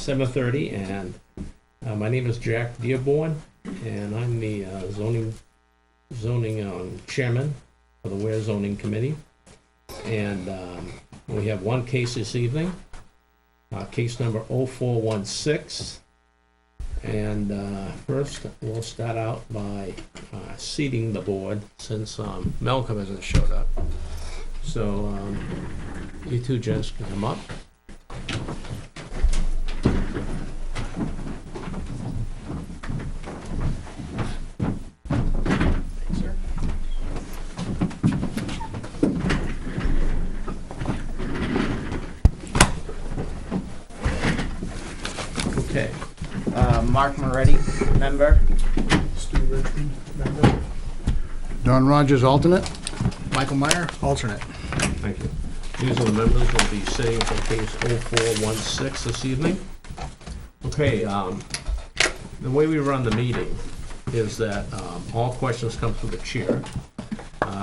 7:30, and my name is Jack Dearborn, and I'm the zoning chairman for the Weare Zoning Committee. And we have one case this evening, case number 0416. And first, we'll start out by seating the board since Malcolm hasn't showed up. So you two gents can come up. Thanks, sir. Okay. Mark Moretti, member. Stu Richmond, member. Don Rogers, alternate. Michael Meyer, alternate. Thank you. These are the members who will be sitting for case 0416 this evening. Okay, the way we run the meeting is that all questions come through the chair.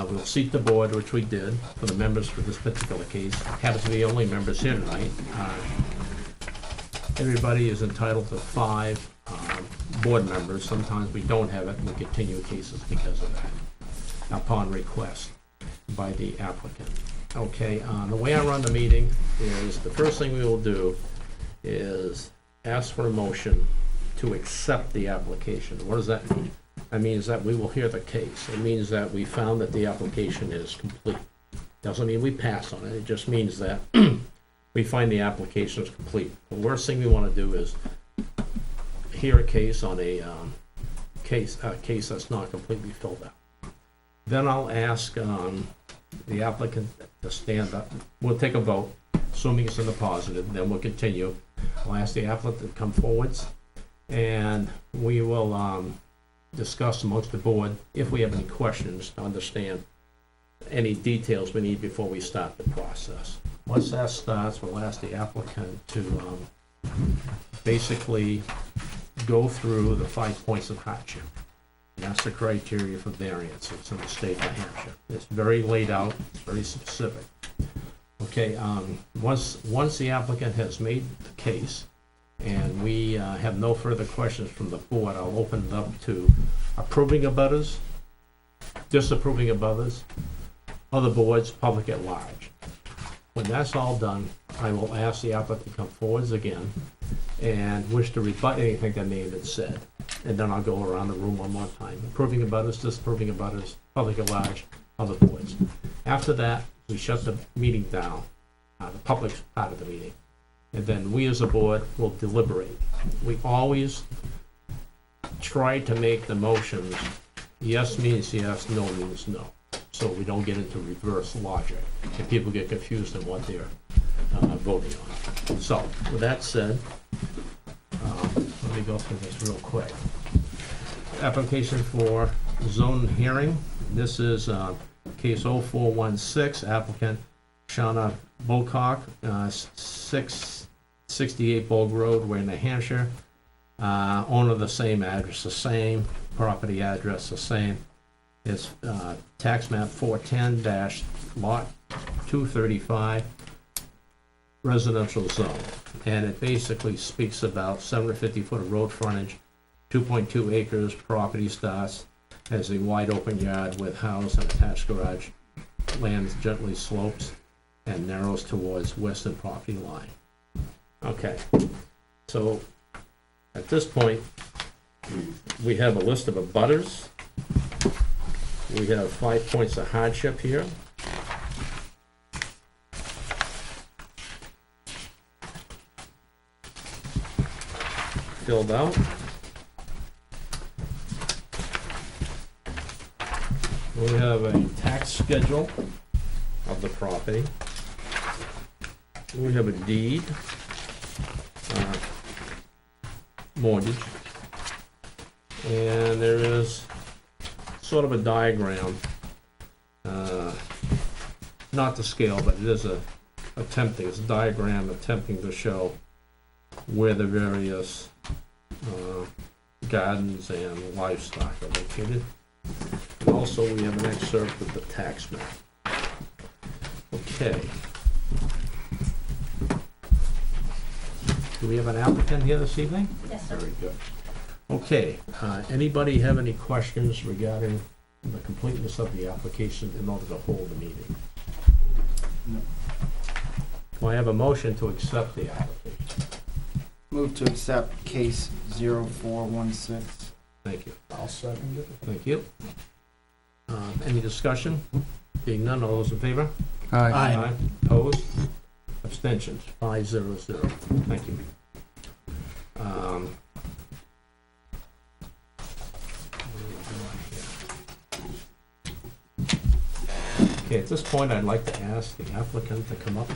We'll seat the board, which we did for the members for this particular case. Happens to be the only members here tonight. Everybody is entitled to 5 board members. Sometimes we don't have it, and we continue cases because of that, upon request by the applicant. Okay, the way I run the meeting is the first thing we will do is ask for a motion to accept the application. What does that mean? That means that we will hear the case. It means that we found that the application is complete. Doesn't mean we pass on it. It just means that we find the application is complete. The worst thing we want to do is hear a case on a case that's not completely filled out. Then I'll ask the applicant to stand up. We'll take a vote, assuming it's in the positive, then we'll continue. I'll ask the applicant to come forwards, and we will discuss amongst the board if we have any questions to understand any details we need before we start the process. Once that starts, we'll ask the applicant to basically go through the 5 points of hardship. And that's the criteria for variances in the state of New Hampshire. It's very laid out, it's very specific. Okay, once the applicant has made the case, and we have no further questions from the board, I'll open it up to approving abutters, disapproving abutters, other boards, public at large. When that's all done, I will ask the applicant to come forwards again and wish to rebut anything that may have been said. And then I'll go around the room one more time. Approving abutters, disapproving abutters, public at large, other boards. After that, we shut the meeting down, the public part of the meeting. And then we as a board will deliberate. We always try to make the motions, yes means yes, no means no. So we don't get into reverse logic and people get confused on what they're voting on. So with that said, let me go through this real quick. Application for zone hearing. This is case 0416, applicant Shauna Bocock, 668 Bog Road, Weare, New Hampshire. Owner the same, address the same, property address the same. It's tax map 410-lot 235, residential zone. And it basically speaks about 750 foot of road frontage, 2.2 acres, property starts, has a wide open yard with house and attached garage, land gently slopes and narrows towards western property line. Okay, so at this point, we have a list of abutters. We have 5 points of hardship here. Filled out. We have a tax schedule of the property. We have a deed, mortgage, and there is sort of a diagram, not to scale, but it is it's a diagram attempting to show where the various gardens and livestock are located. And also we have an excerpt of the tax map. Okay. Do we have an applicant here this evening? Yes, sir. Very good. Okay, anybody have any questions regarding the completeness of the application in order to hold the meeting? No. Do I have a motion to accept the application? Move to accept case 0416. Thank you. I'll second it. Thank you. Any discussion? Being none, all those in favor? Aye. Opposed? Abstentions? 500. Thank you. Okay, at this point, I'd like to ask the applicant to come up,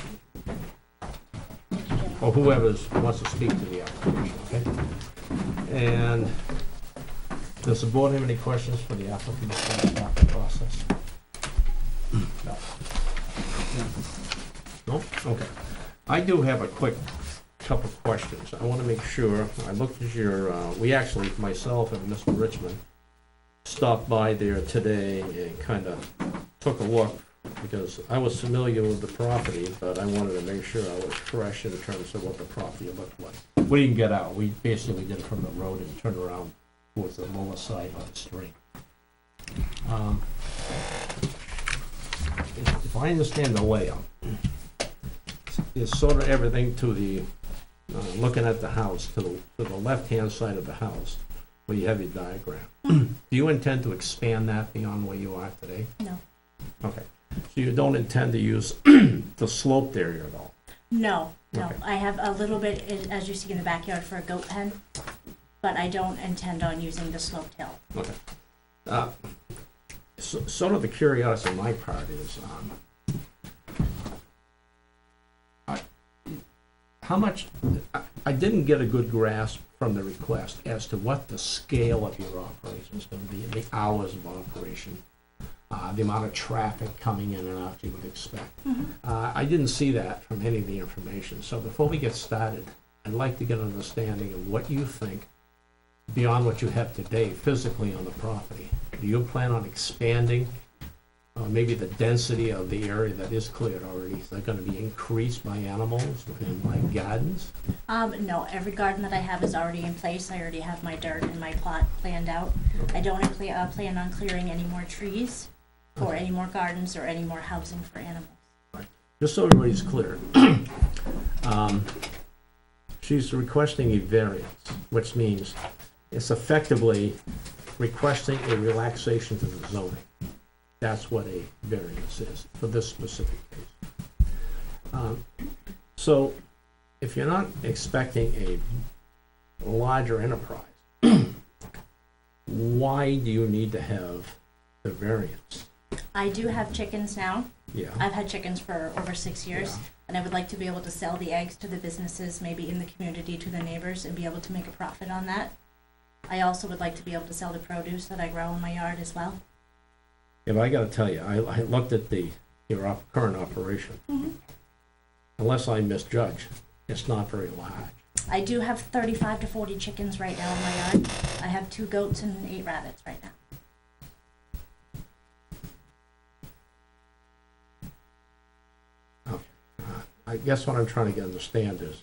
or whoever wants to speak to the application, okay? And does the board have any questions for the applicant before we start the process? No. No? Okay. I do have a quick couple of questions. I want to make sure, I looked at your, we actually, myself and Mr. Richmond, stopped by there today and kind of took a look, because I was familiar with the property, but I wanted to make sure I was fresh in terms of what the property looked like. We didn't get out. We basically did it from the road and turned around towards the lower side of the stream. If I understand the layout, it's sort of everything to the, looking at the house, to the left-hand side of the house, where you have your diagram. Do you intend to expand that beyond where you are today? No. Okay, so you don't intend to use the sloped area at all? No. Okay. I have a little bit, as you see in the backyard, for a goat pen, but I don't intend on using the sloped hill. Okay. Sort of the curiosity on my part is, how much, I didn't get a good grasp from the request as to what the scale of your operation is going to be, the hours of operation, the amount of traffic coming in and out you would expect. I didn't see that from any of the information. So before we get started, I'd like to get an understanding of what you think beyond what you have today physically on the property. Do you plan on expanding maybe the density of the area that is cleared already? Is that going to be increased by animals and by gardens? No, every garden that I have is already in place. I already have my dirt and my plot planned out. I don't plan on clearing any more trees or any more gardens or any more housing for animals. Just so everybody's clear, she's requesting a variance, which means it's effectively requesting a relaxation to the zoning. That's what a variance is for this specific case. So if you're not expecting a larger enterprise, why do you need to have the variance? I do have chickens now. Yeah. I've had chickens for over 6 years, Yeah. and I would like to be able to sell the eggs to the businesses, maybe in the community, to the neighbors, and be able to make a profit on that. I also would like to be able to sell the produce that I grow in my yard as well. If I gotta tell you, I looked at your current operation. Unless I misjudge, it's not very large. I do have 35 to 40 chickens right now in my yard. I have 2 goats and 8 rabbits right now. I guess what I'm trying to understand is,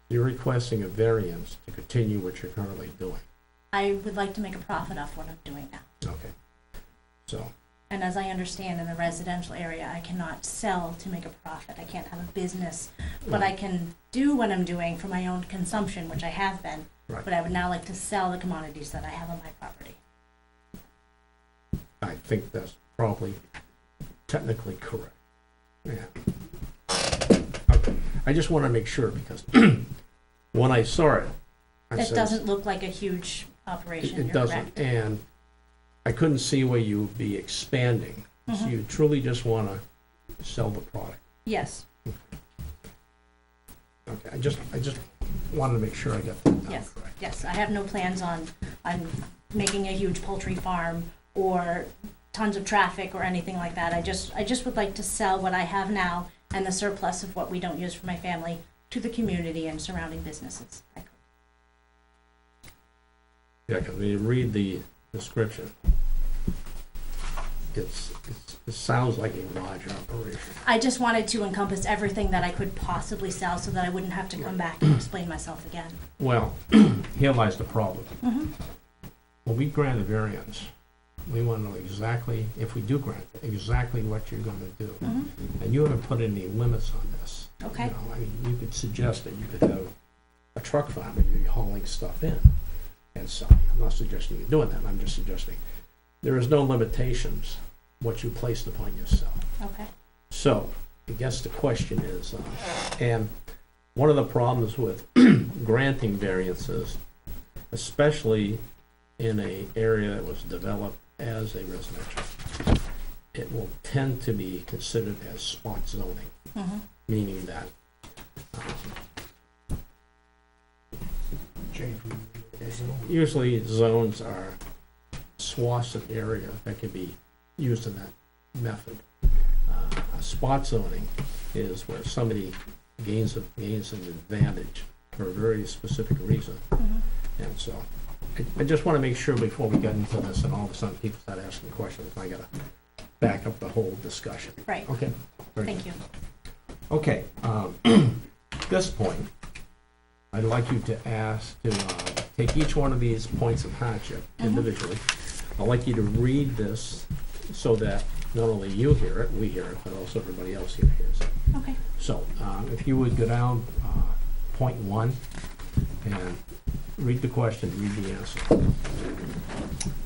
you're requesting a variance to continue what you're currently doing. I would like to make a profit off what I'm doing now. Okay. So, And as I understand, in the residential area, I cannot sell to make a profit. I can't have a business, but I can do what I'm doing for my own consumption, which I have been. Right. But I would now like to sell the commodities that I have on my property. I think that's probably technically correct. Yeah. Okay. I just want to make sure, because when I saw it, I It said, doesn't look like a huge operation, it you're doesn't, correct. and I couldn't see where you would be expanding. So you truly just want to sell the product. Yes, Okay, I just wanted to make sure I got that down yes, correct. yes. I have no plans on making a huge poultry farm or tons of traffic or anything like that. I just would like to sell what I have now and the surplus of what we don't use for my family to the community and surrounding businesses. Yeah, because when you read the description, it sounds like a large operation. I just wanted to encompass everything that I could possibly sell so that I wouldn't have to come back and explain myself again. Well, here lies the problem. Mhm. When we grant a variance, we want to know exactly, if we do grant it, exactly what you're gonna do. Mhm. And you haven't put any limits on this. Okay. You know, I mean, you could suggest that you could have a truck farm and you're hauling stuff in and so. I'm not suggesting you're doing that, I'm just suggesting there is no limitations what you placed upon yourself. Okay. So, I guess the question is, and one of the problems with granting variances, especially in a area that was developed as a residential, it will tend to be considered as spot zoning, Mhm. meaning that usually zones are swaths of area that can be used in that method. A spot zoning is where somebody gains an advantage for a very specific reason. Mhm. And so, I just want to make sure before we get into this and all of a sudden people start asking questions, I gotta back up the whole discussion. Right. Okay? Very Thank good. you. Okay, at this point, I'd like you to take each one of these points of hardship individually. I'd like you to read this so that not only you hear it, we hear it, but also everybody else here hears it. Okay. So, if you would go down, point 1, and read the question, read the answer.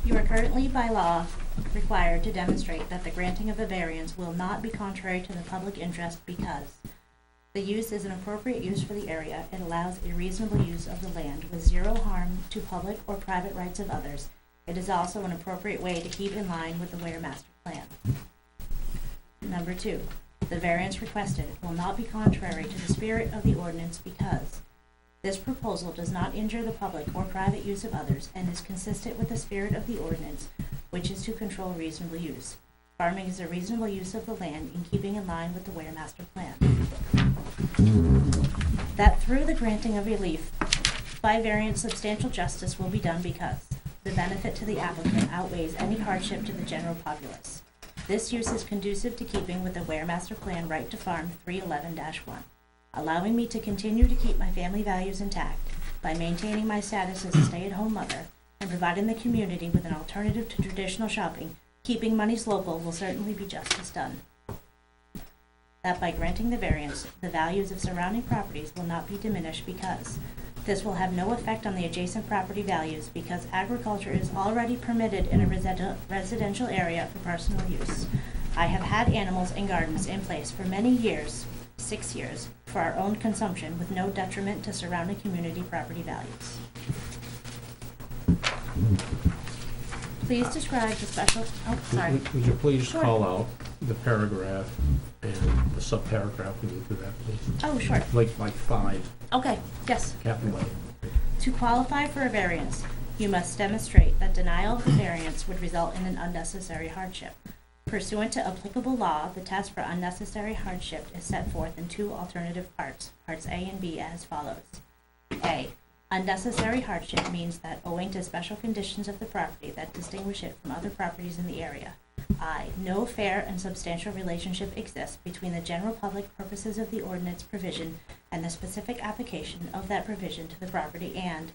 You are currently by law required to demonstrate that the granting of a variance will not be contrary to the public interest because the use is an appropriate use for the area, it allows a reasonable use of the land with zero harm to public or private rights of others. It is also an appropriate way to keep in line with the Weare Master Plan. Number 2, the variance requested will not be contrary to the spirit of the ordinance because this proposal does not injure the public or private use of others and is consistent with the spirit of the ordinance, which is to control reasonable use. Farming is a reasonable use of the land in keeping in line with the Weare Master Plan. That through the granting of relief by variance, substantial justice will be done because the benefit to the applicant outweighs any hardship to the general populace. This use is conducive to keeping with the Weare Master Plan right to farm 311-1, allowing me to continue to keep my family values intact by maintaining my status as a stay-at-home mother and providing the community with an alternative to traditional shopping. Keeping monies local will certainly be justice done. That by granting the variance, the values of surrounding properties will not be diminished because this will have no effect on the adjacent property values because agriculture is already permitted in a residential area for personal use. I have had animals and gardens in place for many years, 6 years, for our own consumption with no detriment to surrounding community property values. Please describe the special, sorry. Would you please Sure. call out the paragraph and the subparagraph when you do that, please? Oh, sure. Like 5, Okay, yes. capital A. To qualify for a variance, you must demonstrate that denial of the variance would result in an unnecessary hardship. Pursuant to applicable law, the test for unnecessary hardship is set forth in 2 alternative parts, parts A and B as follows. A, unnecessary hardship means that owing to special conditions of the property that distinguish it from other properties in the area. I, no fair and substantial relationship exists between the general public purposes of the ordinance provision and the specific application of that provision to the property, and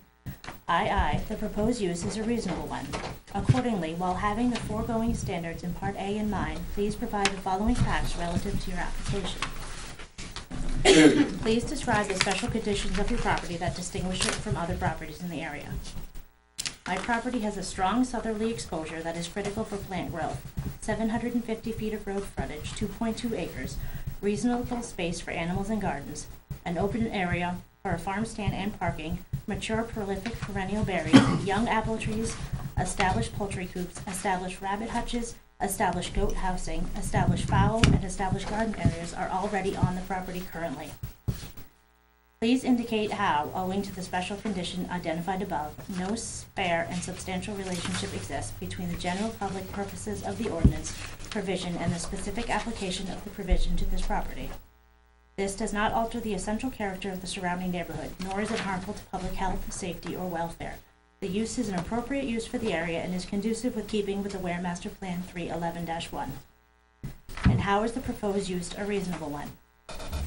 I, the proposed use is a reasonable one. Accordingly, while having the foregoing standards in Part A in mind, please provide the following facts relative to your application. Please describe the special conditions of your property that distinguish it from other properties in the area. My property has a strong southerly exposure that is critical for plant growth, 750 feet of road frontage, 2.2 acres, reasonable space for animals and gardens, an open area for a farm stand and parking, mature prolific perennial berries, young apple trees, established poultry coops, established rabbit hutches, established goat housing, established fowl, and established garden areas are already on the property currently. Please indicate how, owing to the special condition identified above, no fair and substantial relationship exists between the general public purposes of the ordinance provision and the specific application of the provision to this property. This does not alter the essential character of the surrounding neighborhood, nor is it harmful to public health, safety, or welfare. The use is an appropriate use for the area and is conducive with keeping with the Weare Master Plan 311-1. And how is the proposed use a reasonable one?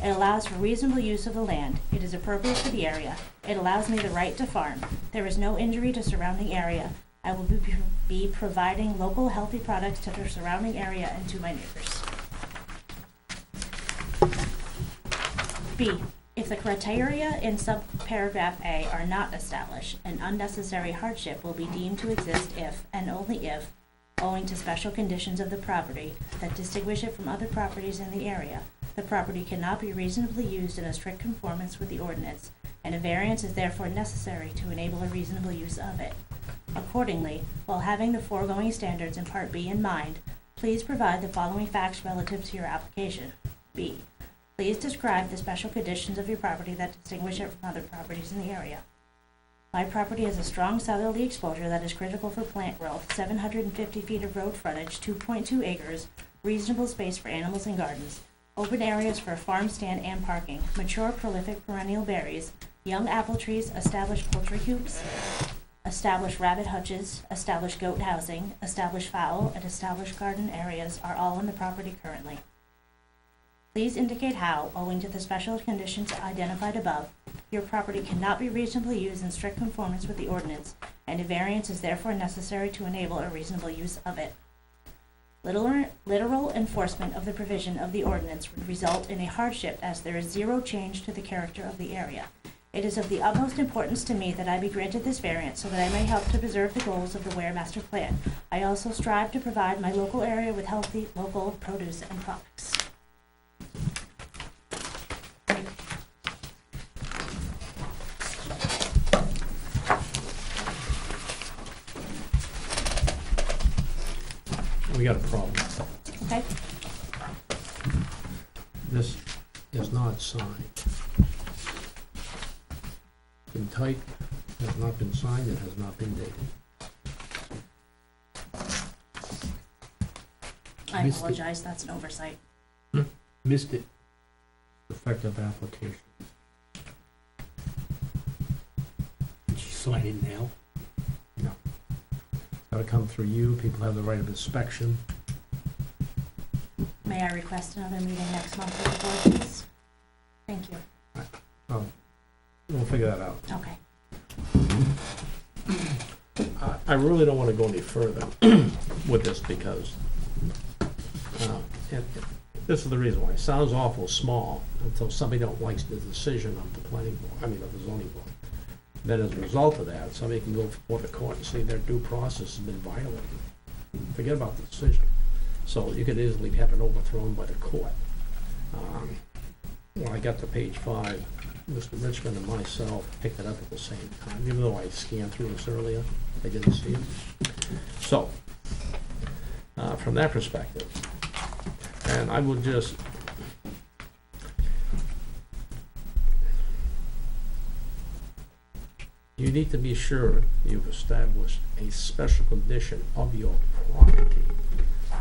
It allows for reasonable use of the land. It is appropriate for the area. It allows me the right to farm. There is no injury to surrounding area. I will be providing local healthy products to the surrounding area and to my neighbors. B, if the criteria in subparagraph A are not established, an unnecessary hardship will be deemed to exist if, and only if, owing to special conditions of the property that distinguish it from other properties in the area, the property cannot be reasonably used in a strict conformance with the ordinance, and a variance is therefore necessary to enable a reasonable use of it. Accordingly, while having the foregoing standards in Part B in mind, please provide the following facts relative to your application. B, please describe the special conditions of your property that distinguish it from other properties in the area. My property has a strong southerly exposure that is critical for plant growth, 750 feet of road frontage, 2.2 acres, reasonable space for animals and gardens, open areas for a farm stand and parking, mature prolific perennial berries, young apple trees, established poultry coops, established rabbit hutches, established goat housing, established fowl, and established garden areas are all on the property currently. Please indicate how, owing to the special conditions identified above, your property cannot be reasonably used in strict conformance with the ordinance, and a variance is therefore necessary to enable a reasonable use of it. Literal enforcement of the provision of the ordinance would result in a hardship as there is zero change to the character of the area. It is of the utmost importance to me that I be granted this variance so that I may help to preserve the goals of the Weare Master Plan. I also strive to provide my local area with healthy local produce and products. We got a problem. Okay? This is not signed. Been typed, has not been signed, it has not been dated. I Missed it. apologize, that's an oversight. Missed it. Effective application. Did you sign it now? No. Gotta come through you, people have the right of inspection. May I request another meeting next month with the board, please? Thank you. Oh, we'll figure that out. Okay. I really don't wanna go any further with this because, this is the reason why. It sounds awful small until somebody don't likes the decision of the planning board, of the zoning board. Then as a result of that, somebody can go before the court and say their due process has been violated. Forget about the decision. So you could easily have it overthrown by the court. When I got to page 5, Mr. Richmond and myself picked it up at the same time, even though I scanned through this earlier, I didn't see it. So, from that perspective, and I would just, you need to be sure you've established a special condition of your property,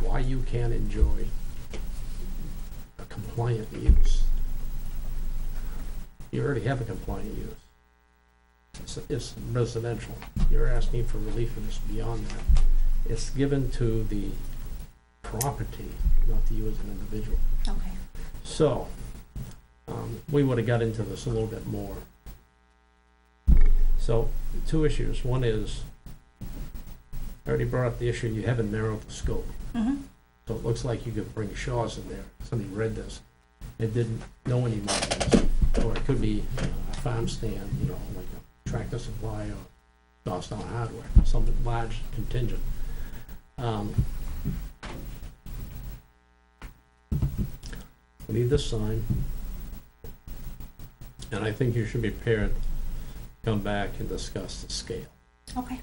why you can't enjoy a compliant use. You already have a compliant use. It's residential. You're asking for relief and it's beyond that. It's given to the property, not to you as an individual. Okay. So, we would have got into this a little bit more. So, two issues. One is, I already brought up the issue, you haven't narrowed the scope. Mm-hmm. So it looks like you could bring Shaw's in there. Somebody read this and didn't know any more than this. Or it could be a farm stand, like a Tractor Supply or Goffstown Hardware, something large contingent. We need this sign. And I think you should be prepared to come back and discuss the scale. Okay.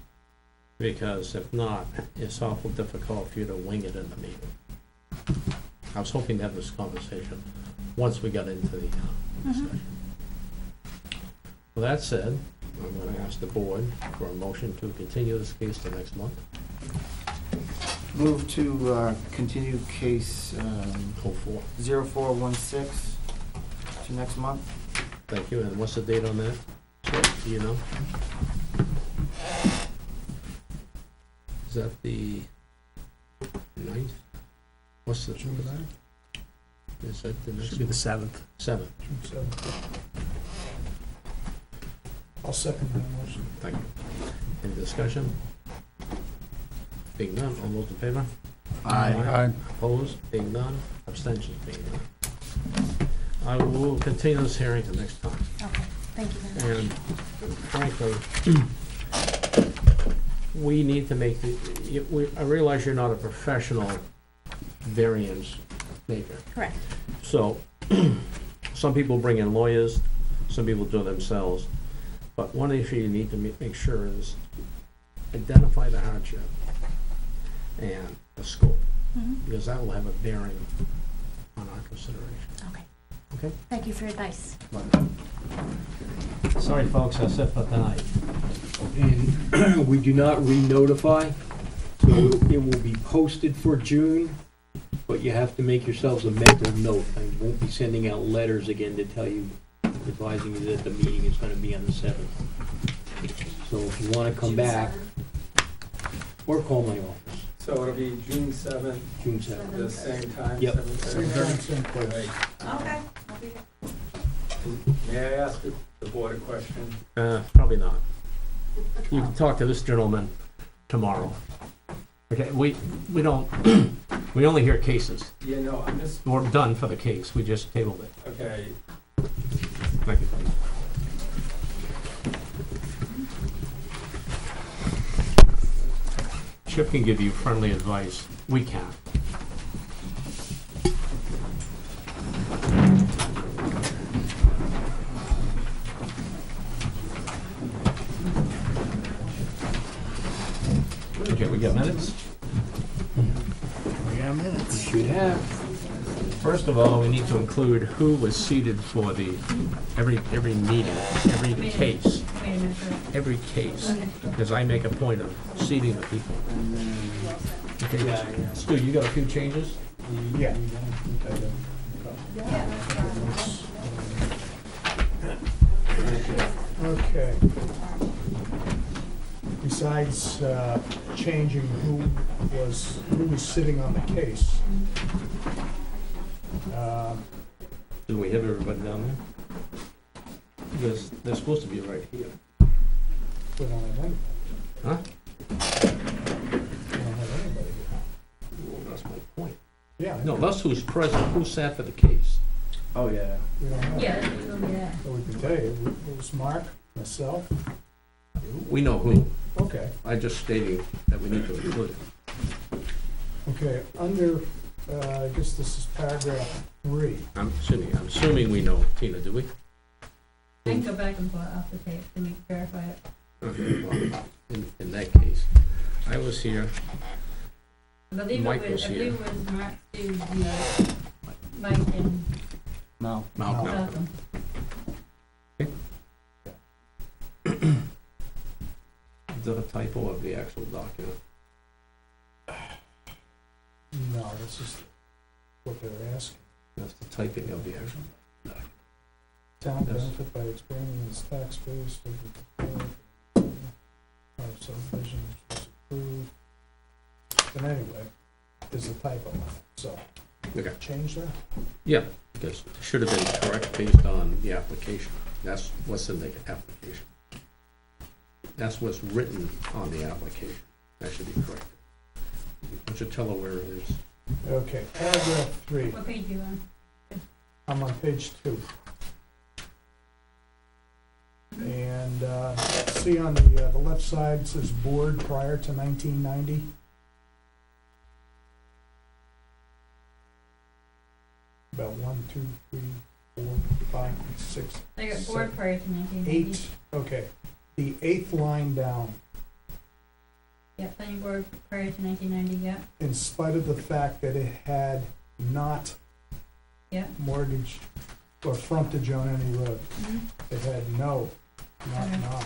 Because if not, it's awful difficult for you to wing it in the meeting. I was hoping to have this conversation once we got into the discussion. With that said, I'm going to ask the board for a motion to continue this case to next month. Move to continue case 04. 0416 to next month. Thank you. And what's the date on that? Do you know? that the 9th? What's the, June 9th? is that the next? Should be the 7th. 7th, June 7th. I'll second that motion. thank you. Any discussion? Being none, all those in favor? Aye. Opposed? Being none, abstentions being none. I will continue this hearing to next time. Okay, thank you very much. And frankly, we need to make I realize you're not a professional variance maker. Correct. So, some people bring in lawyers, some people do it themselves. But one issue you need to make sure is identify the hardship and the scope, Mhm. because that will have a bearing on our consideration. Okay. Okay? Thank you for your advice. Sorry, folks, that's it for tonight. And we do not re-notify, so it will be posted for June, but you have to make yourselves a mental note. I won't be sending out letters again to tell you, advising you that the meeting is gonna be on the 7th. So if you wanna come back, or call my office, So it'll be June 7th, June 7th. the same time? Yep. 7:30? Same time, same place. Okay. May I ask the board a question? Probably not. You can talk to this gentleman tomorrow. Okay, we don't, we only hear cases. Yeah, no, I'm just, We're done for the case, we just tabled it. okay, Thank you. Chip can give you friendly advice, we can't. Okay, we got minutes? We got minutes. Should have. First of all, we need to include who was seated for the, every meeting, every case, Wait a minute. every case, because I make a point of seating the people. Okay, Stu, you got a few changes? Yeah. Okay. Besides changing who was sitting on the case, Do we have everybody down there? Because they're supposed to be right here. we don't have anybody. Huh? We don't have anybody. Well, that's my point. Yeah. No, that's who's present, who sat for the case. Oh, yeah. We don't have. Yeah, it'll be that. So we can tell you, it was Mark, myself. We know who. Okay. I'm just stating that we need to include it. Okay, under, I guess this is paragraph 3. I'm assuming we know. Tina, do we? I can go back and pull it off the tape to verify it. Okay, well, in that case, I was here. I believe Mike it was was, I here. believe it was Mark, Stu, Mike, and No. Malcolm. Malcolm. Is that a typo of the actual document? No, this is what they're asking. That's the typing of the actual document. Town Yes. benefit by expanding its tax base of subdivision was approved. But anyway, there's a typo, so Okay. change that. Yeah, because it should have been correct based on the application. That's what's in the application. That's what's written on the application. That should be correct. Why don't you tell her where it is? Okay, paragraph 3. What page you on? I'm on page 2. And see on the left side, it says board prior to 1990. About 1, 2, 3, 4, 5, 6, I got 7, board prior to 1990. 8. Okay, the 8th line down. Yeah, planning board prior to 1990, yeah. In spite of the fact that it had not Yeah. mortgage or frontage on any road. Mm-hmm. It had no, not Okay. not.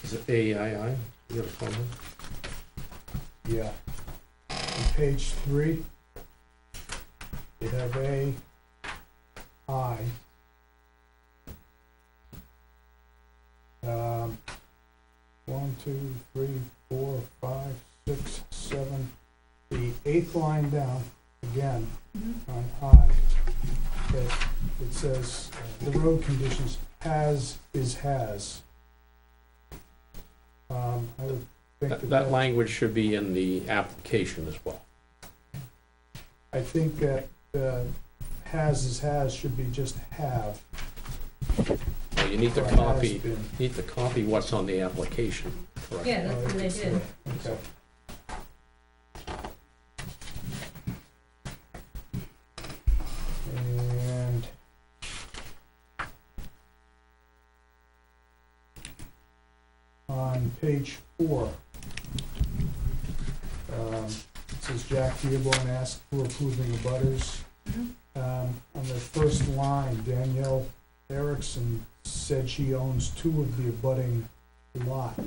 Is it AII? You got a problem? Yeah. On page 3, you have A, I. 1, 2, 3, 4, 5, 6, 7. The 8th line down, again, on I. It says, the road conditions has. I would think That language should be in the application as well. I think that has should be just have. Well, you need to or copy, has been. what's on the application, correct? Yeah, that's what I did. Okay. And on page 4, it says Jack Dearborn asked for approving the butters. On the first line, Danielle Erickson said she owns 2 of the abutting lot.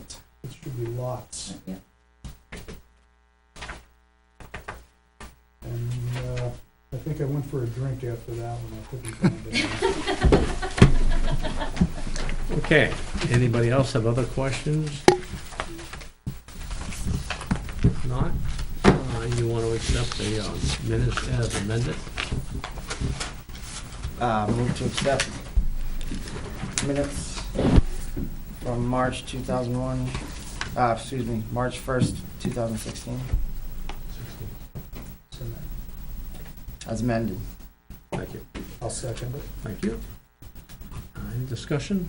It should be lots. Yep. And I think I went for a drink after that one. I couldn't find it. Okay, anybody else have other questions? If not, you want to accept the minutes as amended? Move to accept minutes from March 2001, March 1st, 2016, as amended. Thank you. I'll second it. Thank you. Any discussion?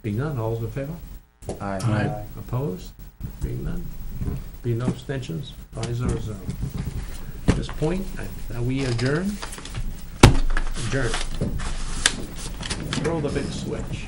Being none, all's in favor? Aye. Aye. Opposed? Being none? Being no abstentions? 5-0. At this point, are we adjourned? Adjourned. Throw the big switch.